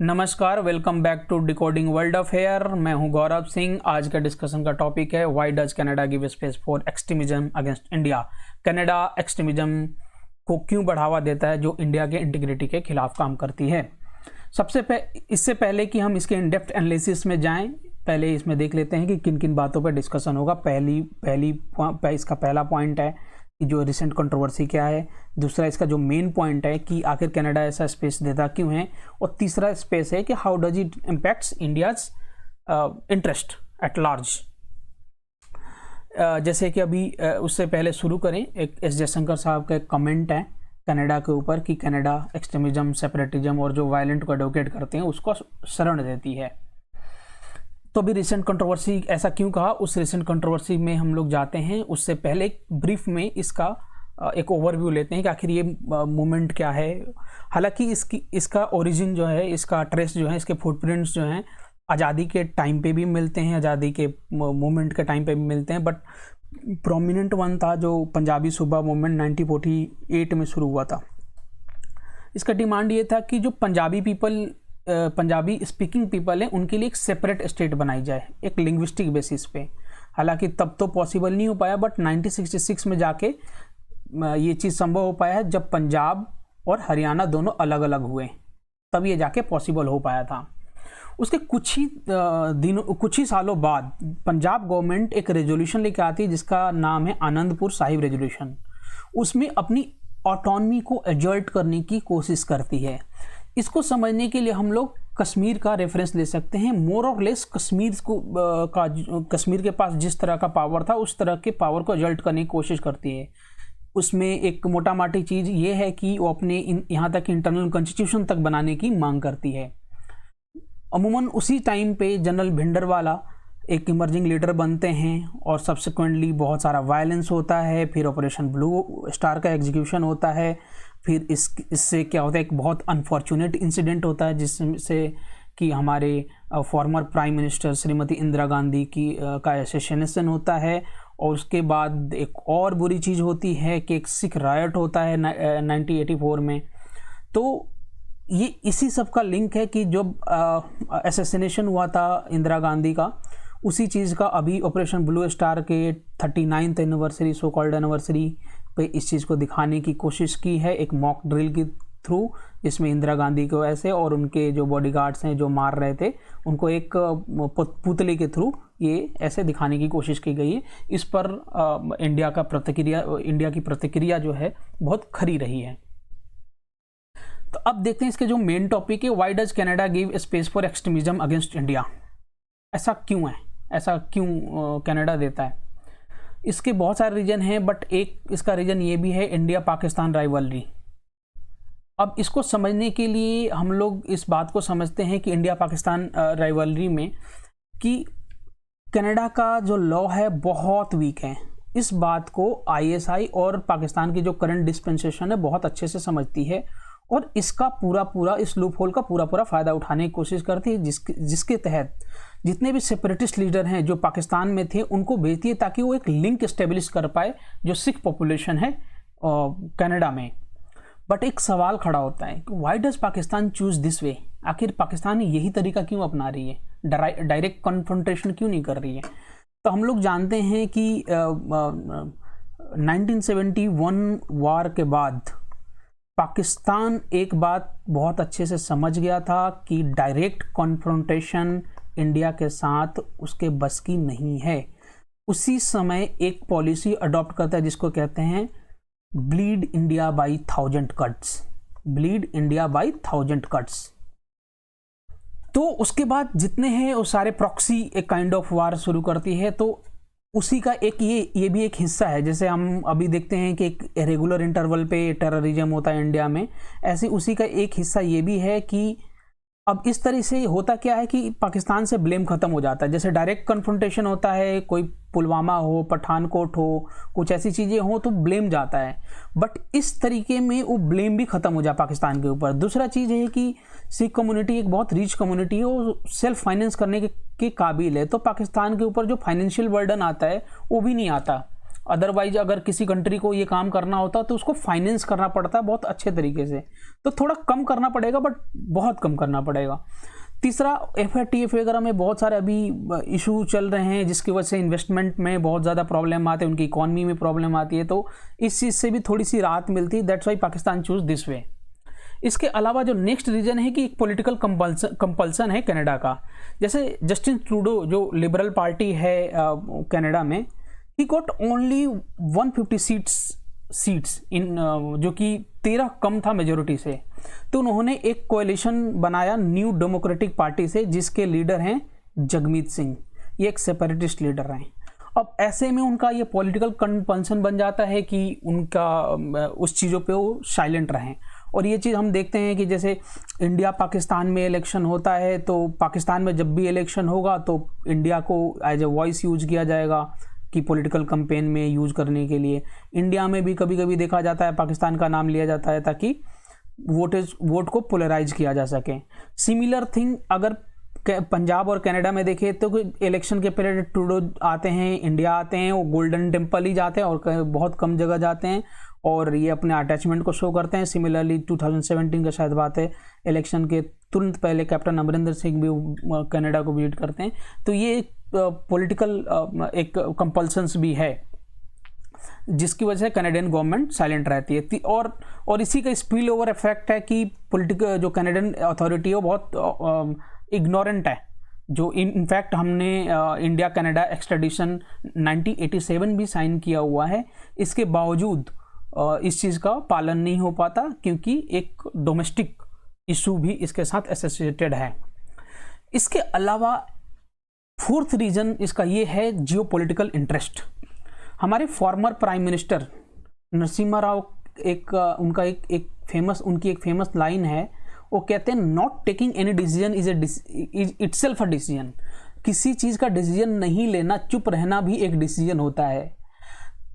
नमस्कार, welcome back to decoding world affair. मैं हूं गौरव सिंह। आज का डिस्कशन का टॉपिक है why does Canada give space for extremism against India. Canada extremism को क्यों बढ़ावा देता है जो इंडिया के इंटीग्रिटी के खिलाफ काम करती है। इससे पहले कि हम इसके इन डेप्थ एनालिसिस में जाएं, पहले इसमें देख लेते हैं कि किन किन बातों पर डिस्कशन होगा। इसका पहला पॉइंट है कि जो रिसेंट कंट्रोवर्सी क्या है। दूसरा इसका जो मेन पॉइंट है कि आखिर कनाडा ऐसा स्पेस देता क्यों है। और तीसरा स्पेस है कि how does it impacts India's interest at large. जैसे कि अभी उससे पहले शुरू करें, एक एस जयशंकर साहब का एक कमेंट है कनाडा के ऊपर कि कनाडा एक्सट्रीमिज्म, सेपरेटिज्म और जो वायलेंट को एडवोकेट करते हैं उसको शरण देती है। तो अभी रिसेंट कंट्रोवर्सी ऐसा क्यों कहा, उस रिसेंट कंट्रोवर्सी में हम लोग जाते हैं। उससे पहले एक ब्रीफ में इसका एक ओवरव्यू लेते हैं कि आखिर ये मूवमेंट क्या है। हालांकि इसका ओरिजिन जो है, इसका ट्रेस जो है, इसके फुटप्रिंट्स जो हैं आज़ादी के टाइम पे भी मिलते हैं, आज़ादी के मूवमेंट के टाइम पे भी मिलते हैं। बट प्रोमिनेंट वन था जो पंजाबी सूबा मूवमेंट 1948 में शुरू हुआ था। इसका डिमांड ये था कि जो पंजाबी स्पीकिंग पीपल है उनके लिए एक सेपरेट स्टेट बनाई जाए, एक लिंग्विस्टिक बेसिस पे। हालांकि तब तो पॉसिबल नहीं हो पाया, बट 1966 में जाके ये चीज़ संभव हो पाया है जब पंजाब और हरियाणा दोनों अलग अलग हुए, तब ये जाके पॉसिबल हो पाया था। उसके कुछ ही सालों बाद पंजाब गवर्नमेंट एक रेजोल्यूशन लेकर आती है जिसका नाम है आनंदपुर साहिब रेजोल्यूशन। उसमें अपनी ऑटोनॉमी को एजर्ट करने की कोशिश करती है। इसको समझने के लिए हम लोग कश्मीर का रेफरेंस ले सकते हैं। मोर और लेस कश्मीर के पास जिस तरह का पावर था उस तरह के पावर को एजल्ट करने की कोशिश करती है। उसमें एक मोटा माटी चीज़ ये है कि वो अपने यहाँ तक इंटरनल कॉन्स्टिट्यूशन तक बनाने की मांग करती है। अमूमन उसी टाइम पे जनरल भिंडरवाला एक इमर्जिंग लीडर बनते हैं और सब्सिक्वेंटली बहुत सारा वायलेंस होता है। फिर ऑपरेशन ब्लू स्टार का एग्जीक्यूशन होता है। फिर इससे क्या होता है, एक बहुत अनफॉर्चुनेट इंसिडेंट होता है जिससे कि हमारे former prime minister Shrimati Indira Gandhi का असैसिनेशन होता है। और उसके बाद एक और बुरी चीज़ होती है कि एक सिख रायट होता है 1984 में। तो ये इसी सब का लिंक है कि जब असैसिनेशन हुआ था इंदिरा गांधी का, उसी चीज़ का अभी ऑपरेशन ब्लू स्टार के 39th anniversary, so called anniversary पे इस चीज़ को दिखाने की कोशिश की है एक मॉक ड्रिल के थ्रू, जिसमें इंदिरा गांधी को ऐसे और उनके जो बॉडीगार्ड्स हैं जो मार रहे थे उनको एक पुतले के थ्रू ये ऐसे दिखाने की कोशिश की गई है। इस पर इंडिया की प्रतिक्रिया जो है बहुत खरी रही है। तो अब देखते हैं इसके जो मेन टॉपिक है, why does Canada give space for extremism against India. ऐसा क्यों है, ऐसा क्यों कनाडा देता है। इसके बहुत सारे रीजन हैं, बट एक इसका रीजन ये भी है, इंडिया पाकिस्तान राइवलरी। अब इसको समझने के लिए हम लोग इस बात को समझते हैं कि इंडिया पाकिस्तान राइवलरी में कि कनाडा का जो लॉ है बहुत वीक है। इस बात को ISI और पाकिस्तान की जो करंट डिस्पेंसेशन है बहुत अच्छे से समझती है और इसका पूरा इस लूप होल का पूरा फ़ायदा उठाने की कोशिश करती है, जिसके तहत जितने भी सेपरेटिस्ट लीडर हैं जो पाकिस्तान में थे उनको भेजती है ताकि वो एक लिंक एस्टेब्लिश कर पाए जो सिख पॉपुलेशन है कनाडा में। बट एक सवाल खड़ा होता है कि why does Pakistan choose this way. आखिर पाकिस्तान यही तरीका क्यों अपना रही है, डायरेक्ट कन्फ्रंटेशन क्यों नहीं कर रही है। तो हम लोग जानते हैं कि 1971 वार के बाद पाकिस्तान एक बात बहुत अच्छे से समझ गया था कि डायरेक्ट कॉन्फ्रंटेशन इंडिया के साथ उसके बस की नहीं है। उसी समय एक पॉलिसी अडॉप्ट करता है जिसको कहते हैं bleed India by 1000 cuts, bleed India by 1000 cuts. तो उसके बाद जितने हैं वो सारे प्रॉक्सी एक काइंड ऑफ वार शुरू करती है। तो उसी का एक ये भी एक हिस्सा है। जैसे हम अभी देखते हैं कि एक रेगुलर इंटरवल पे टेररिज्म होता है इंडिया में, ऐसे उसी का एक हिस्सा ये भी है कि अब इस तरह से होता क्या है कि पाकिस्तान से ब्लेम खत्म हो जाता है। जैसे डायरेक्ट कन्फ्रंटेशन होता है, कोई पुलवामा हो, पठानकोट हो, कुछ ऐसी चीज़ें हो तो ब्लेम जाता है। बट इस तरीके में वो ब्लेम भी खत्म हो जाए पाकिस्तान के ऊपर। दूसरा चीज़ है कि सिख कम्युनिटी एक बहुत रिच कम्युनिटी है, वो सेल्फ फाइनेंस करने के काबिल है। तो पाकिस्तान के ऊपर जो फाइनेंशियल बर्डन आता है वो भी नहीं आता। अदरवाइज अगर किसी कंट्री को ये काम करना होता तो उसको फाइनेंस करना पड़ता है बहुत अच्छे तरीके से, तो थोड़ा कम करना पड़ेगा, बट बहुत कम करना पड़ेगा। तीसरा, FATF वगैरह में बहुत सारे अभी इशू चल रहे हैं जिसकी वजह से इन्वेस्टमेंट में बहुत ज़्यादा प्रॉब्लम आते हैं, उनकी इकॉनमी में प्रॉब्लम आती है, तो इस चीज़ से भी थोड़ी सी राहत मिलती है। That's why Pakistan choose this way. इसके अलावा जो नेक्स्ट रीजन है कि एक पॉलिटिकल कंपल्सन है कनाडा का। जैसे जस्टिन ट्रूडो जो लिबरल पार्टी है कनाडा में, he got only 150 seats in जो कि 13 कम था मेजोरिटी से। तो उन्होंने एक कोएलिशन बनाया न्यू डेमोक्रेटिक पार्टी से जिसके लीडर हैं जगमीत सिंह, ये एक सेपरेटिस्ट लीडर हैं। अब ऐसे में उनका ये पॉलिटिकल कंपल्सन बन जाता है कि उनका उस चीज़ों पे वो साइलेंट रहें। और ये चीज़ हम देखते हैं कि जैसे इंडिया पाकिस्तान में इलेक्शन होता है, तो पाकिस्तान में जब भी इलेक्शन होगा तो इंडिया को एज ए वॉइस यूज किया जाएगा कि पॉलिटिकल कैंपेन में यूज करने के लिए। इंडिया में भी कभी कभी देखा जाता है पाकिस्तान का नाम लिया जाता है ताकि वोट को पोलराइज किया जा सके। सिमिलर थिंग अगर पंजाब और कनाडा में देखें तो इलेक्शन के पहले ट्रूडो आते हैं, इंडिया आते हैं, वो गोल्डन टेम्पल ही जाते हैं और बहुत कम जगह जाते हैं और ये अपने अटैचमेंट को शो करते हैं। सिमिलरली 2017 का शायद बात है, इलेक्शन के तुरंत पहले कैप्टन अमरिंदर सिंह भी कनाडा को विजिट करते हैं। तो ये पॉलिटिकल एक कंपल्सन्स भी है जिसकी वजह से कनाडियन गवर्नमेंट साइलेंट रहती है। और इसी का स्पिल ओवर इफेक्ट है कि पॉलिटिकल जो कनाडियन अथॉरिटी है वो बहुत इग्नोरेंट है। जो इनफैक्ट हमने इंडिया कनाडा एक्सट्रेडिशन 1987 भी साइन किया हुआ है, इसके बावजूद इस चीज़ का पालन नहीं हो पाता क्योंकि एक डोमेस्टिक इशू भी इसके साथ एसोसिएटेड है। इसके अलावा फोर्थ रीजन इसका ये है जियोपॉलिटिकल इंटरेस्ट। हमारे former prime minister Narasimha Rao उनकी एक फेमस लाइन है, वो कहते हैं not taking any decision is itself a decision. किसी चीज़ का डिसीजन नहीं लेना, चुप रहना भी एक डिसीजन होता है।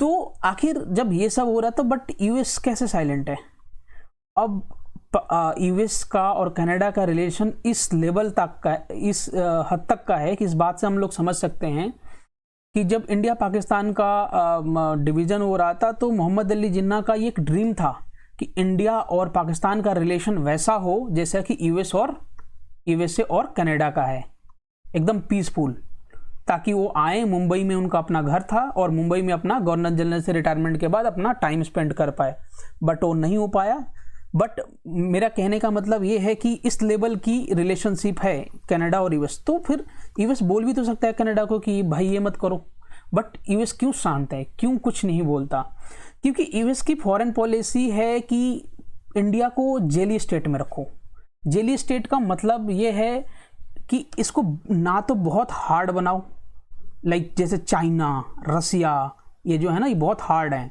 तो आखिर जब ये सब हो रहा था, बट यूएस कैसे साइलेंट है? अब यूएस का और कनाडा का रिलेशन इस लेवल तक का, इस हद तक का है कि इस बात से हम लोग समझ सकते हैं कि जब इंडिया पाकिस्तान का डिवीज़न हो रहा था तो मोहम्मद अली जिन्ना का ये एक ड्रीम था कि इंडिया और पाकिस्तान का रिलेशन वैसा हो जैसा कि यूएसए और कनाडा का है, एकदम पीसफुल, ताकि वो आए। मुंबई में उनका अपना घर था और मुंबई में अपना गवर्नर जनरल से रिटायरमेंट के बाद अपना टाइम स्पेंड कर पाए, बट वो नहीं हो पाया। बट मेरा कहने का मतलब ये है कि इस लेवल की रिलेशनशिप है कनाडा और यूएस, तो फिर यूएस बोल भी तो सकता है कनाडा को कि भाई ये मत करो। बट यूएस क्यों शांत है, क्यों कुछ नहीं बोलता? क्योंकि यूएस की फॉरेन पॉलिसी है कि इंडिया को जेली स्टेट में रखो। जेली स्टेट का मतलब ये है कि इसको ना तो बहुत हार्ड बनाओ, लाइक जैसे चाइना, रसिया, ये जो है ना ये बहुत हार्ड है,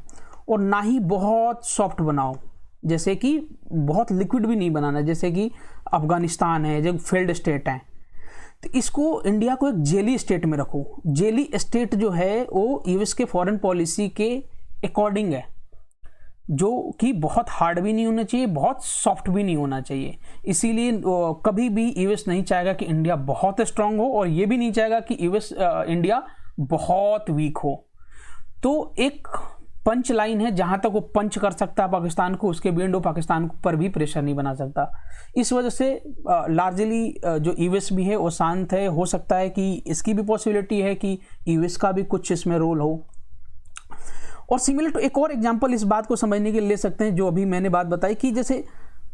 और ना ही बहुत सॉफ्ट बनाओ, जैसे कि बहुत लिक्विड भी नहीं बनाना, जैसे कि अफगानिस्तान है जो फेल्ड स्टेट है। तो इसको इंडिया को एक जेली स्टेट में रखो। जेली स्टेट जो है वो यूएस के फॉरेन पॉलिसी के अकॉर्डिंग है, जो कि बहुत हार्ड भी नहीं होना चाहिए, बहुत सॉफ्ट भी नहीं होना चाहिए। इसीलिए कभी भी यूएस नहीं चाहेगा कि इंडिया बहुत स्ट्रांग हो और ये भी नहीं चाहेगा कि इंडिया बहुत वीक हो। तो एक पंच लाइन है, जहां तक वो पंच कर सकता है पाकिस्तान को, उसके बियॉन्ड वो पाकिस्तान पर भी प्रेशर नहीं बना सकता। इस वजह से लार्जली जो यूएस भी है वो शांत है। हो सकता है कि इसकी भी पॉसिबिलिटी है कि यूएस का भी कुछ इसमें रोल हो। और सिमिलर टू एक और एग्जांपल इस बात को समझने के लिए ले सकते हैं जो अभी मैंने बात बताई कि जैसे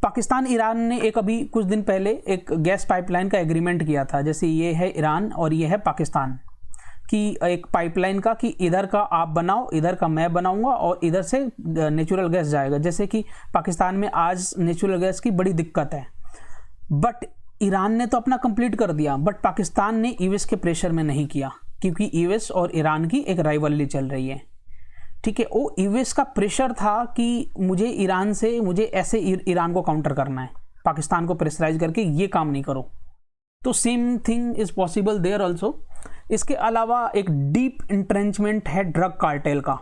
पाकिस्तान ईरान ने एक अभी कुछ दिन पहले एक गैस पाइपलाइन का एग्रीमेंट किया था। जैसे ये है ईरान और ये है पाकिस्तान की एक पाइपलाइन का, कि इधर का आप बनाओ, इधर का मैं बनाऊंगा और इधर से नेचुरल गैस जाएगा। जैसे कि पाकिस्तान में आज नेचुरल गैस की बड़ी दिक्कत है, बट ईरान ने तो अपना कंप्लीट कर दिया, बट पाकिस्तान ने यूएस के प्रेशर में नहीं किया क्योंकि यूएस और ईरान की एक राइवलरी चल रही है। ठीक है, वो यूएस का प्रेशर था कि मुझे ऐसे ईरान को काउंटर करना है, पाकिस्तान को प्रेशराइज करके ये काम नहीं करो। तो same thing is possible there also. इसके अलावा एक डीप इंट्रेंचमेंट है ड्रग कार्टेल का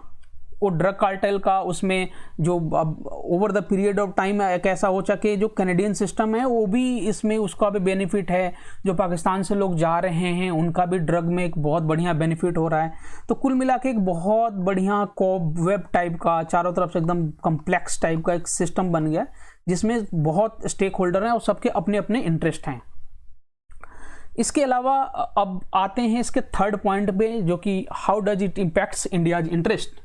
वो ड्रग कार्टेल का उसमें जो अब over the period of time एक ऐसा हो सके जो कैनेडियन सिस्टम है वो भी इसमें उसका भी बेनिफिट है, जो पाकिस्तान से लोग जा रहे हैं उनका भी ड्रग में एक बहुत बढ़िया बेनिफिट हो रहा है। तो कुल मिला के एक बहुत बढ़िया कॉब वेब टाइप का चारों तरफ से एकदम कम्प्लेक्स टाइप का एक सिस्टम बन गया जिसमें बहुत स्टेक होल्डर हैं और सबके अपने अपने इंटरेस्ट हैं। इसके अलावा अब आते हैं इसके थर्ड पॉइंट पे, जो कि how does it impacts India's interest.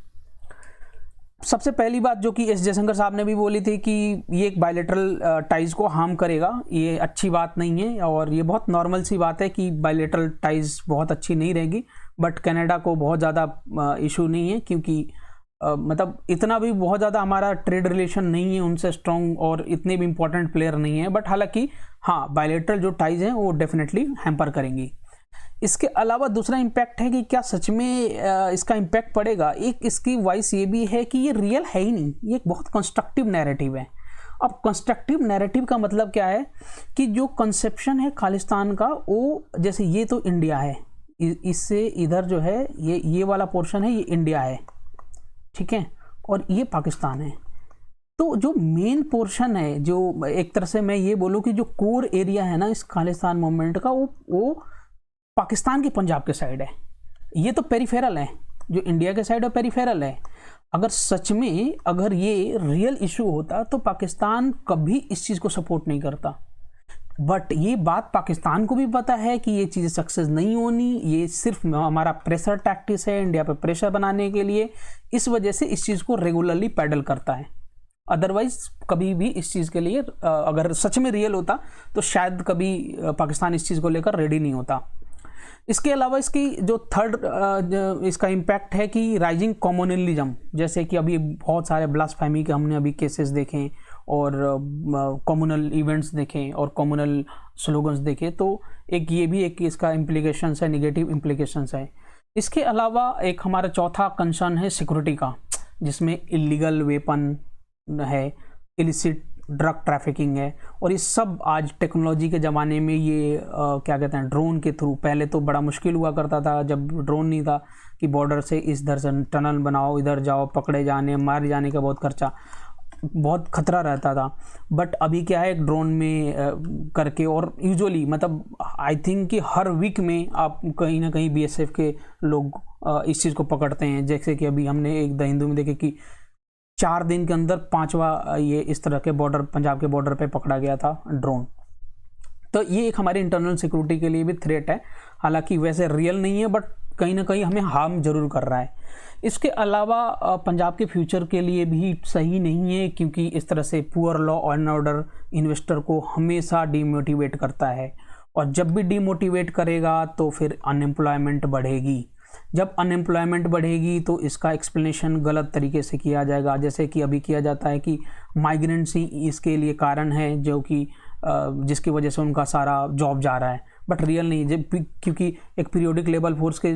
सबसे पहली बात जो कि एस जयशंकर साहब ने भी बोली थी कि ये एक बायलैटरल टाइज को हार्म करेगा, ये अच्छी बात नहीं है और ये बहुत नॉर्मल सी बात है कि बायलैटरल टाइज बहुत अच्छी नहीं रहेगी। बट कनाडा को बहुत ज़्यादा इशू नहीं है क्योंकि मतलब इतना भी बहुत ज़्यादा हमारा ट्रेड रिलेशन नहीं है उनसे स्ट्रॉन्ग और इतने भी इंपॉर्टेंट प्लेयर नहीं है। बट हालांकि हाँ, बायलैटरल जो टाइज हैं वो डेफिनेटली हैम्पर करेंगी। इसके अलावा दूसरा इम्पैक्ट है कि क्या सच में इसका इम्पैक्ट पड़ेगा। एक इसकी वॉइस ये भी है कि ये रियल है ही नहीं, ये एक बहुत कंस्ट्रक्टिव नैरेटिव है। अब कंस्ट्रक्टिव नैरेटिव का मतलब क्या है कि जो कंसेप्शन है खालिस्तान का, वो जैसे ये तो इंडिया है, इससे इधर जो है ये वाला पोर्शन है, ये इंडिया है, ठीक है, और ये पाकिस्तान है। तो जो मेन पोर्शन है, जो एक तरह से मैं ये बोलूँ कि जो कोर एरिया है ना इस खालिस्तान मूवमेंट का, वो पाकिस्तान के पंजाब के साइड है। ये तो पेरिफेरल है, जो इंडिया के साइड है पेरिफेरल है। अगर सच में अगर ये रियल इशू होता तो पाकिस्तान कभी इस चीज़ को सपोर्ट नहीं करता। बट ये बात पाकिस्तान को भी पता है कि ये चीज़ सक्सेस नहीं होनी, ये सिर्फ हमारा प्रेशर टैक्टिस है इंडिया पे प्रेशर बनाने के लिए। इस वजह से इस चीज़ को रेगुलरली पैडल करता है। अदरवाइज कभी भी इस चीज़ के लिए अगर सच में रियल होता तो शायद कभी पाकिस्तान इस चीज़ को लेकर रेडी नहीं होता। इसके अलावा इसकी जो थर्ड इसका इम्पैक्ट है कि राइजिंग कॉम्युनलिज्म, जैसे कि अभी बहुत सारे ब्लास्फेमी के हमने अभी केसेस देखे और कॉम्युनल इवेंट्स देखें और कॉम्युनल स्लोगन्स देखे, तो एक ये भी एक इसका इम्प्लीकेशंस है, निगेटिव इम्प्लीकेशंस है। इसके अलावा एक हमारा चौथा कंसर्न है सिक्योरिटी का, जिसमें इलीगल वेपन है, इलिसिट ड्रग ट्रैफिकिंग है, और ये सब आज टेक्नोलॉजी के ज़माने में ये क्या कहते हैं ड्रोन के थ्रू, पहले तो बड़ा मुश्किल हुआ करता था जब ड्रोन नहीं था कि बॉर्डर से इस दर से टनल बनाओ, इधर जाओ, पकड़े जाने मारे जाने का बहुत खर्चा, बहुत खतरा रहता था। बट अभी क्या है, एक ड्रोन में करके, और यूजुअली मतलब आई थिंक कि हर वीक में आप कहीं ना कहीं बीएसएफ के लोग इस चीज़ को पकड़ते हैं। जैसे कि अभी हमने एक द हिंदू में देखे कि 4 दिन के अंदर 5वां ये इस तरह के बॉर्डर, पंजाब के बॉर्डर पे पकड़ा गया था ड्रोन। तो ये एक हमारी इंटरनल सिक्योरिटी के लिए भी थ्रेट है, हालांकि वैसे रियल नहीं है बट कहीं ना कहीं हमें हार्म जरूर कर रहा है। इसके अलावा पंजाब के फ्यूचर के लिए भी सही नहीं है, क्योंकि इस तरह से poor law and order investor को हमेशा डीमोटिवेट करता है, और जब भी डीमोटिवेट करेगा तो फिर अनएम्प्लॉयमेंट बढ़ेगी। जब अनएम्प्लॉयमेंट बढ़ेगी तो इसका एक्सप्लेनेशन गलत तरीके से किया जाएगा, जैसे कि अभी किया जाता है कि माइग्रेंट्स ही इसके लिए कारण है, जो कि जिसकी वजह से उनका सारा जॉब जा रहा है। बट रियल नहीं, जब क्योंकि एक पीरियोडिक लेबर फोर्स के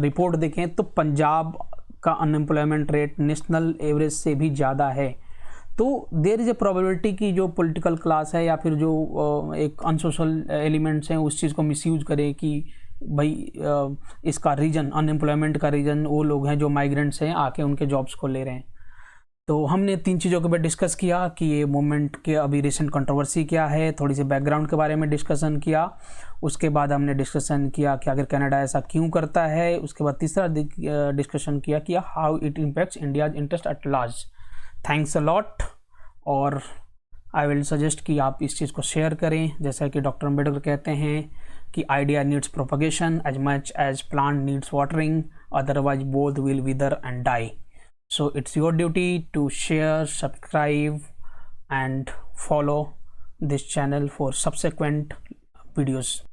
रिपोर्ट देखें तो पंजाब का अनएम्प्लॉयमेंट रेट नेशनल एवरेज से भी ज़्यादा है। तो देयर इज़ ए प्रोबेबिलिटी कि जो पॉलिटिकल क्लास है या फिर जो एक अनसोशल एलिमेंट्स हैं उस चीज़ को मिसयूज करें कि भाई इसका रीज़न, अनएम्प्लॉयमेंट का रीज़न वो लोग हैं जो माइग्रेंट्स हैं, आके उनके जॉब्स को ले रहे हैं। तो हमने 3 चीज़ों के बारे डिस्कस किया कि ये मूवमेंट के अभी रिसेंट कंट्रोवर्सी क्या है, थोड़ी सी बैकग्राउंड के बारे में डिस्कशन किया। उसके बाद हमने डिस्कशन किया कि अगर कनाडा ऐसा क्यों करता है। उसके बाद तीसरा डिस्कशन किया कि how it impacts India's interest at large. Thanks a lot, और आई विल सजेस्ट कि आप इस चीज़ को शेयर करें। जैसा कि डॉक्टर अम्बेडकर कहते हैं कि idea needs propagation as much as plant needs watering, otherwise both will wither and die. So it's your duty to share, subscribe and follow this channel for subsequent videos.